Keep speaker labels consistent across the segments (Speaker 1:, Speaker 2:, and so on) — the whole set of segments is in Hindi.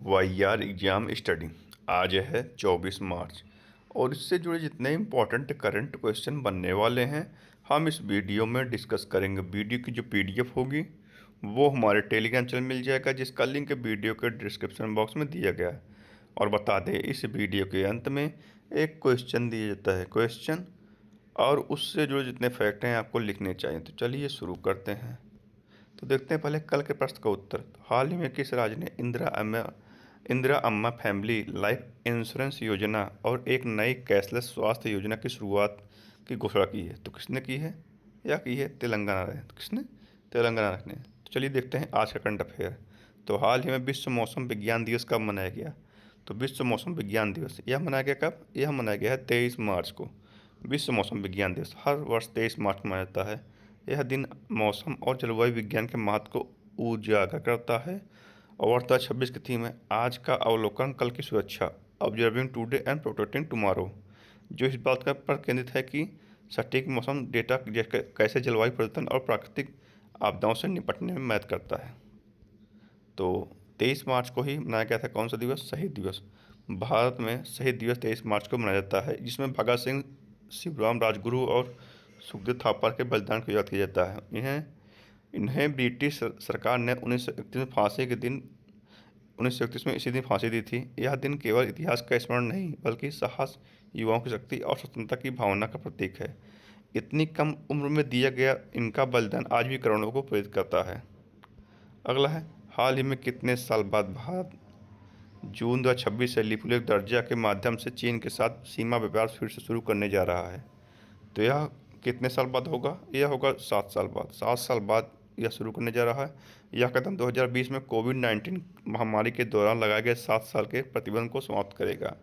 Speaker 1: वाईआर एग्ज़ाम स्टडी। आज है 24 मार्च और इससे जुड़े जितने इम्पोर्टेंट करंट क्वेश्चन बनने वाले हैं हम इस वीडियो में डिस्कस करेंगे। वीडियो की जो पीडीएफ होगी वो हमारे टेलीग्राम चैनल मिल जाएगा, जिसका लिंक वीडियो के डिस्क्रिप्शन बॉक्स में दिया गया है। और बता दें, इस वीडियो के अंत में एक क्वेश्चन दिया जाता है, क्वेश्चन और उससे जुड़े जितने फैक्ट हैं आपको लिखने चाहिए। तो चलिए शुरू करते हैं। तो देखते हैं पहले कल के प्रश्न का उत्तर। हाल ही में किस राज्य ने इंदिरा अम्मा फैमिली लाइफ इंश्योरेंस योजना और एक नई कैशलेस स्वास्थ्य योजना की शुरुआत की घोषणा की है? तो किसने की है? या की है तेलंगाना ने। तो किसने? तेलंगाना ने। तो चलिए देखते हैं आज का करंट अफेयर। तो हाल ही में विश्व मौसम विज्ञान दिवस कब मनाया गया? तो विश्व मौसम विज्ञान दिवस यह मनाया गया कब? यह मनाया गया है 23 मार्च को। विश्व मौसम विज्ञान दिवस हर वर्ष 23 मार्च को मनाया जाता है। यह दिन मौसम और जलवायु विज्ञान के महत्व को उजागर करता है। और 2026 की थीम है आज का अवलोकन कल की सुरक्षा, observing today and protecting tomorrow, जो इस बात का पर केंद्रित है कि सटीक मौसम डेटा कैसे जलवायु परिवर्तन और प्राकृतिक आपदाओं से निपटने में मदद करता है। तो 23 मार्च को ही मनाया गया था कौन सा दिवस? शहीद दिवस। भारत में शहीद दिवस 23 मार्च को मनाया जाता है, जिसमें भगत सिंह, शिवराम राजगुरु और सुखदेव थापर के बलिदान को याद किया जाता है। इन्हें ब्रिटिश सरकार ने 1931 में फांसी के दिन 1931 में इसी दिन फांसी दी थी। यह दिन केवल इतिहास का स्मरण नहीं बल्कि साहस, युवाओं की शक्ति और स्वतंत्रता की भावना का प्रतीक है। इतनी कम उम्र में दिया गया इनका बलिदान आज भी करोड़ों को प्रेरित करता है। अगला है, हाल ही में कितने साल बाद भारत जून 2026 से लिपुलेख दर्जा के माध्यम से चीन के साथ सीमा व्यापार फिर से शुरू करने जा रहा है? तो यह कितने साल बाद होगा? यह होगा 7 साल बाद। 7 साल बाद यह शुरू करने जा रहा है। यह कदम 2020 में कोविड-19 महामारी के दौरान लगाए गए 7 साल के प्रतिबंध को समाप्त करेगा।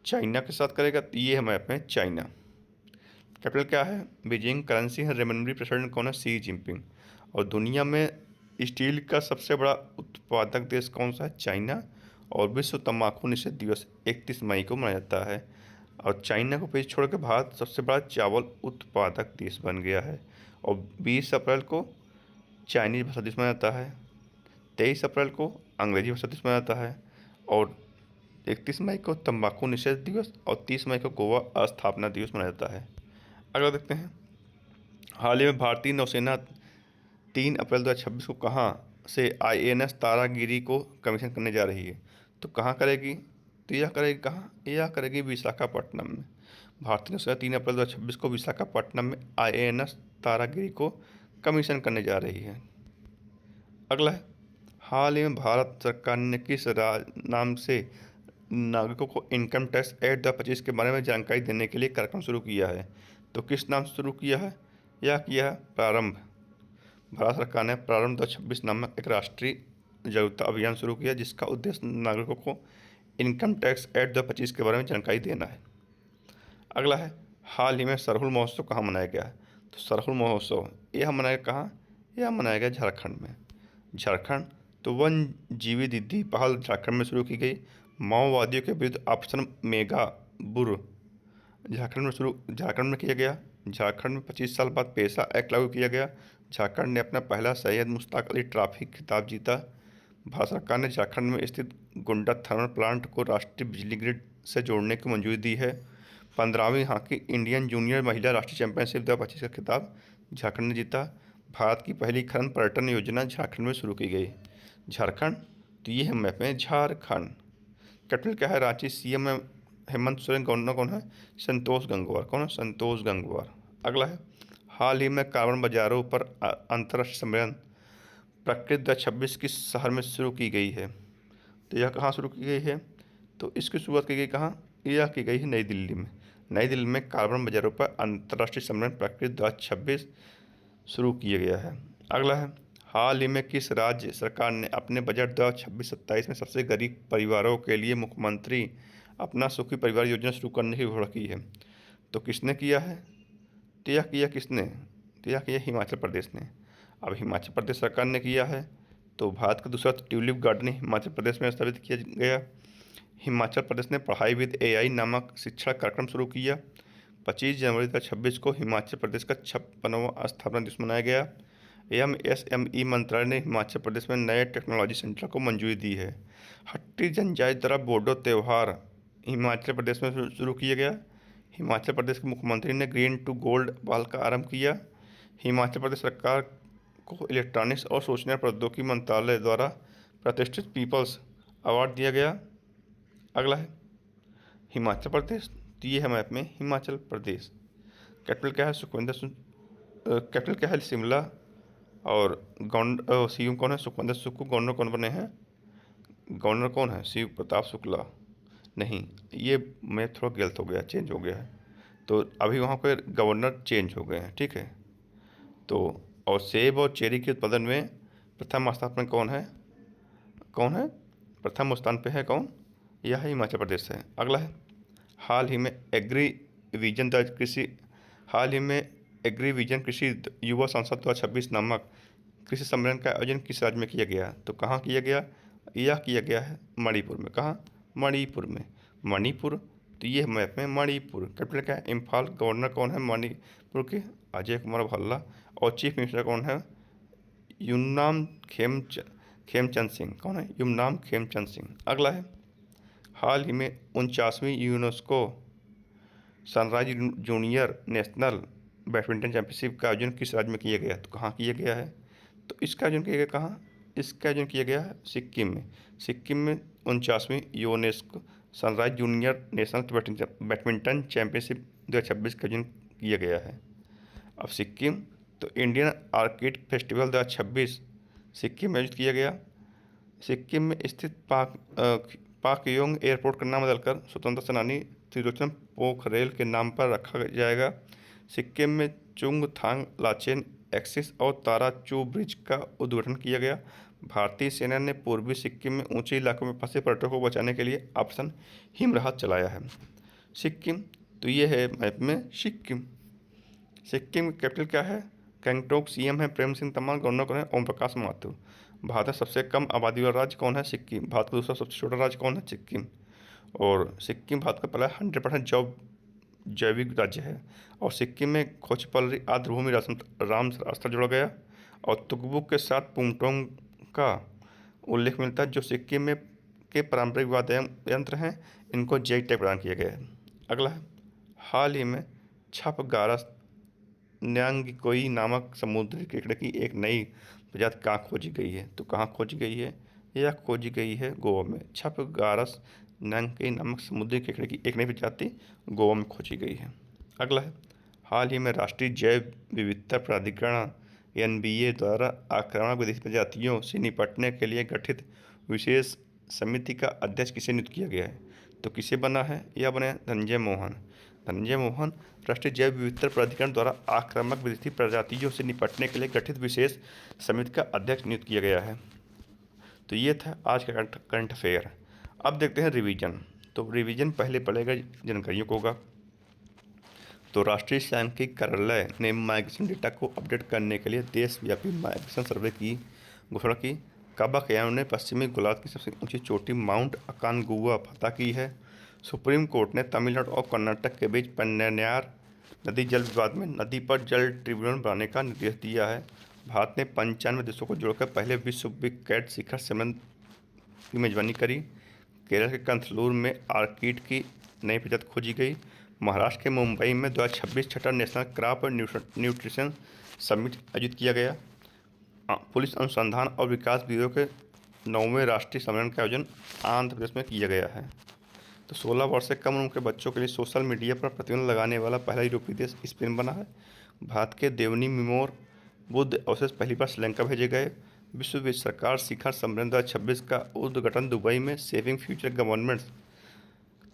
Speaker 1: चाइना के साथ करेगा। तो ये है मैप में चाइना। कैपिटल क्या है? बीजिंग। करेंसी है रेमनबी। प्रेसिडेंट कौन है? Xi Jinping. और दुनिया में स्टील का सबसे बड़ा उत्पादक देश कौन सा है? चाइना। और विश्व तंबाकू निषेध दिवस 31 मई को मनाया जाता है। और चाइना को पीछे छोड़ के भारत सबसे बड़ा चावल उत्पादक देश बन गया है। और 20 अप्रैल को चाइनीज भाषा दिवस मनाया जाता है। 23 अप्रैल को अंग्रेजी भाषा दिवस मनाया जाता है। और 31 मई को तंबाकू निषेध दिवस और 30 मई को गोवा स्थापना दिवस मनाया जाता है। अगला देखते हैं, हाल ही में भारतीय नौसेना 3 अप्रैल 2026 को कहाँ से INS तारागिरी को कमीशन करने जा रही है? तो कहाँ करेगी? तो यह करेगी कहाँ? यह करेगी विशाखापट्टनम में। भारतीय नौसेना 3 अप्रैल 2026 को विशाखापट्टनम में INS तारागिरी को कमीशन करने जा रही है। अगला है, हाल ही में भारत सरकार ने किस नाम से नागरिकों को इनकम टैक्स एक्ट 2025 के बारे में जानकारी देने के लिए कार्यक्रम शुरू किया है? तो किस नाम से शुरू किया है? यह किया है प्रारंभ। भारत सरकार ने प्रारंभ 2026 नामक एक राष्ट्रीय जागरूकता अभियान शुरू किया, जिसका उद्देश्य नागरिकों को इनकम टैक्स एक्ट 2025 के बारे में जानकारी देना है। अगला है, हाल ही में सरहुल महोत्सव कहाँ मनाया गया है? तो सरहुल महोत्सव यह मनाया कहाँ? यह मनाया गया झारखंड में। झारखंड तो वन जीवी दीदी पहल झारखंड में शुरू की गई। माओवादियों के विरुद्ध ऑपरेशन मेगा बुर झारखंड में किया गया। झारखंड में 25 साल बाद पेशा एक्ट लागू किया गया। झारखंड ने अपना पहला सैयद मुश्ताक अली ट्रॉफी खिताब जीता। भारत सरकार ने झारखंड में स्थित गोंडा थर्मल प्लांट को राष्ट्रीय बिजली ग्रिड से जोड़ने की मंजूरी दी है। 15वीं हॉकी इंडियन जूनियर महिला राष्ट्रीय चैंपियनशिप 2025 का खिताब झारखंड ने जीता। भारत की पहली खनन पर्यटन योजना झारखंड में शुरू की गई। झारखंड तो ये है मैप में झारखंड। कैपिटल क्या है? रांची। CM हेमंत सोरेन। गवर्नर कौन है? संतोष गंगवार। कौन है? संतोष गंगवार। अगला है, हाल ही में कार्बन बाजारों पर अंतर्राष्ट्रीय सम्मेलन प्रकृति 2026 किस शहर में शुरू की गई है? तो यह कहाँ शुरू की गई है? तो इसकी शुरुआत की गई कहाँ? यह की गई है नई दिल्ली में। नई दिल्ली में कार्बन बाजारों पर अंतर्राष्ट्रीय सम्मेलन प्रकृति 2026 शुरू किया गया है। अगला है, हाल ही में किस राज्य सरकार ने अपने बजट 2026-27 में सबसे गरीब परिवारों के लिए मुख्यमंत्री अपना सुखी परिवार योजना शुरू करने की घोषणा की है? तो किसने किया है? तो यह किया किसने? तो यह किया हिमाचल प्रदेश ने। अब हिमाचल प्रदेश सरकार ने किया है। तो भारत का दूसरा ट्यूलिप गार्डन हिमाचल प्रदेश में स्थापित किया गया। हिमाचल प्रदेश ने पढ़ाई विद AI नामक शिक्षा कार्यक्रम शुरू किया। 25 जनवरी 2026 को हिमाचल प्रदेश का 56वां स्थापना दिवस मनाया गया। एमएसएमई मंत्रालय ने हिमाचल प्रदेश में नए टेक्नोलॉजी सेंटर को मंजूरी दी है। हट्टी जनजाति द्वारा बोडो त्यौहार हिमाचल प्रदेश में शुरू किया गया। हिमाचल प्रदेश के मुख्यमंत्री ने ग्रीन टू गोल्ड पहल का आरंभ किया। हिमाचल प्रदेश सरकार को इलेक्ट्रॉनिक्स और सूचना प्रौद्योगिकी मंत्रालय द्वारा प्रतिष्ठित पीपल्स अवार्ड दिया गया। अगला है हिमाचल प्रदेश, तो ये है मैप में हिमाचल प्रदेश। कैपिटल क्या है? कैपिटल क्या है? शिमला। और गवर्नर सीएम कौन है? सुखविंदर सुक्खू। गवर्नर कौन बने हैं? गवर्नर कौन है? शिव प्रताप शुक्ला। नहीं, ये मैं थोड़ा गलत हो गया, चेंज हो गया है। तो अभी वहाँ पर गवर्नर चेंज हो गए हैं, ठीक है। तो और सेब और चेरी के उत्पादन में प्रथम स्थान पर कौन है? कौन है प्रथम स्थान पे है? कौन? यह हिमाचल प्रदेश है। अगला है हाल ही में एग्री विजन कृषि युवा संसद 2026 नामक कृषि सम्मेलन का आयोजन किस राज्य में किया गया? तो कहाँ किया गया? यह किया गया है मणिपुर में। कहाँ? मणिपुर में। मणिपुर, तो ये मैप में मणिपुर। कैपिटल क्या है? इम्फाल। गवर्नर कौन है मणिपुर के? अजय कुमार भल्ला। और चीफ मिनिस्टर कौन है? युमनाम खेमचंद सिंह। कौन है? युमनाम खेमचंद सिंह। अगला है हाल ही में 49वीं UNESCO sunrise junior national badminton championship का आयोजन किस राज्य में किया गया? तो कहाँ किया गया है? तो इसका आयोजन किया गया कहाँ? इसका आयोजन किया गया है सिक्किम में। सिक्किम में 49वीं UNESCO sunrise junior national badminton championship 2026 का आयोजन किया गया है। अब सिक्किम, तो इंडियन आर्किड फेस्टिवल 2026 सिक्किम में आयोजित किया गया। सिक्किम में स्थित पाकयोंग एयरपोर्ट का नाम बदलकर स्वतंत्रता सेनानी त्रिलोचन पोखरेल के नाम पर रखा जाएगा। सिक्किम में चुंगथांग लाचेन एक्सिस और तारा चू ब्रिज का उद्घाटन किया गया। भारतीय सेना ने पूर्वी सिक्किम में ऊंचे इलाकों में फंसे पर्यटकों को बचाने के लिए ऑपरेशन हिमराहत चलाया है। सिक्किम, तो ये है मैप में सिक्किम। सिक्किम की कैपिटल क्या है? गंगटोक। सीएम है प्रेम सिंह तमांग। गवर्नर कौन है? ओम प्रकाश माथुर। भारत में सबसे कम आबादी वाला राज्य कौन है? सिक्किम। भारत का दूसरा सबसे छोटा राज्य कौन है? सिक्किम। और सिक्किम भारत का पहला 100% जैविक राज्य है। और सिक्किम में खोचपल्ली आर्द्रभूमि राम स्थल जोड़ा गया। और तुकबुक के साथ पुंगटोंग का उल्लेख मिलता है, जो सिक्किम में के पारंपरिक वाद्य यंत्र हैं। इनको जय टैग प्रदान किया गया है। अगला है हाल ही में छपगारस न्यांगकोई नामक समुद्री केकड़े की एक नई प्रजाति कहाँ खोजी गई है? तो कहाँ खोजी गई है? यह खोजी गई है गोवा में। छपगारस न्यांगकोई नामक समुद्री केकड़े की एक नई प्रजाति गोवा में खोजी गई है। अगला है हाल ही में राष्ट्रीय जैव विविधता प्राधिकरण एनबीए द्वारा आक्रामक विदेशी प्रजातियों से निपटने के लिए गठित विशेष समिति का अध्यक्ष किसे नियुक्त किया गया है? तो किसे बना है? यह बने धनंजय मोहन। धनंजय मोहन राष्ट्रीय जैव विविधता प्राधिकरण द्वारा आक्रामक विदेशी प्रजातियों से निपटने के लिए गठित विशेष समिति का अध्यक्ष नियुक्त किया गया है। तो ये था आज का करंट अफेयर। अब देखते हैं रिवीजन। तो रिवीजन पहले पढ़ेगा जानकारियों को होगा। तो राष्ट्रीय सांख्यिकी कार्यालय ने माइग्रेशन डेटा को अपडेट करने के लिए देशव्यापी माइग्रेशन सर्वे की घोषणा की। काबा कयाम ने पश्चिमी गोलार्ध की सबसे ऊंची चोटी माउंट अकानगुआ फतह की है। सुप्रीम कोर्ट ने तमिलनाडु और कर्नाटक के बीच पन्नायार नदी जल विवाद में नदी पर जल ट्रिब्यूनल बनाने का निर्देश दिया है। भारत ने 95 देशों को जोड़कर पहले विश्व विकैट शिखर सम्मेलन की मेजबानी करी। केरल के कंथलूर में आर्किड की नई प्रजाति खोजी गई। महाराष्ट्र के मुंबई में 2026 छठा नेशनल क्रॉप न्यूट्रिशन समिट आयोजित किया गया। पुलिस अनुसंधान और विकास ब्यूरो के 9वें राष्ट्रीय सम्मेलन का आयोजन आंध्र प्रदेश में किया गया है। तो 16 वर्ष से कम उम्र के बच्चों के लिए सोशल मीडिया पर प्रतिबंध लगाने वाला पहला यूरोपीय देश स्पेन बना है। भारत के देवनी मिमोर बुद्ध अवशेष पहली बार श्रीलंका भेजे गए। विश्व सरकार शिखर सम्मेलन 2026 का उद्घाटन दुबई में सेविंग फ्यूचर गवर्नमेंट्स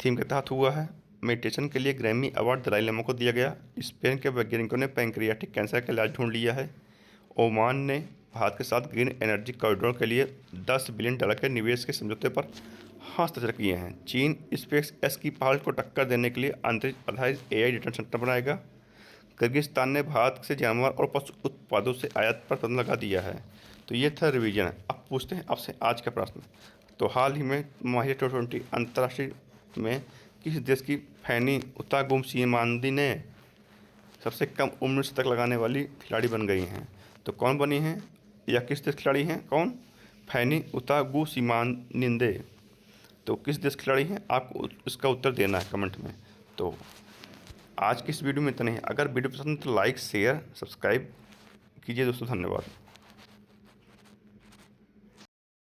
Speaker 1: थीम के तहत हुआ है। मेडिटेशन के लिए ग्रैमी अवार्ड दलाई लामा को दिया गया। स्पेन के वैज्ञानिकों ने पैंक्रियाटिक कैंसर का इलाज ढूंढ लिया है। ओमान ने भारत के साथ ग्रीन एनर्जी कॉरिडोर के लिए $10 बिलियन के निवेश के समझौते पर हस्ताक्षर किए हैं। चीन स्पेस एक्स की पहल को टक्कर देने के लिए अंतरिक्ष आधारित एआई डेटा सेंटर बनाएगा। किर्गिस्तान ने भारत से जानवर और पशु उत्पादों से आयात पर प्रतिबंध लगा दिया है। तो ये था रिवीजन। अब पूछते हैं आपसे आज का प्रश्न। तो हाल ही में माहिर T20 अंतर्राष्ट्रीय में किस देश की फैनी उतागुम सीमांदी ने सबसे कम उम्र से तक लगाने वाली खिलाड़ी बन गई हैं? तो तो कौन बनी हैं या किस देश खिलाड़ी हैं? कौन? फैनी उतागुसिमानिंदे। तो किस देश खिलाड़ी हैं? आपको इसका उत्तर देना है कमेंट में। तो आज की इस वीडियो में इतना ही। अगर वीडियो पसंद है तो लाइक शेयर सब्सक्राइब कीजिए दोस्तों। धन्यवाद।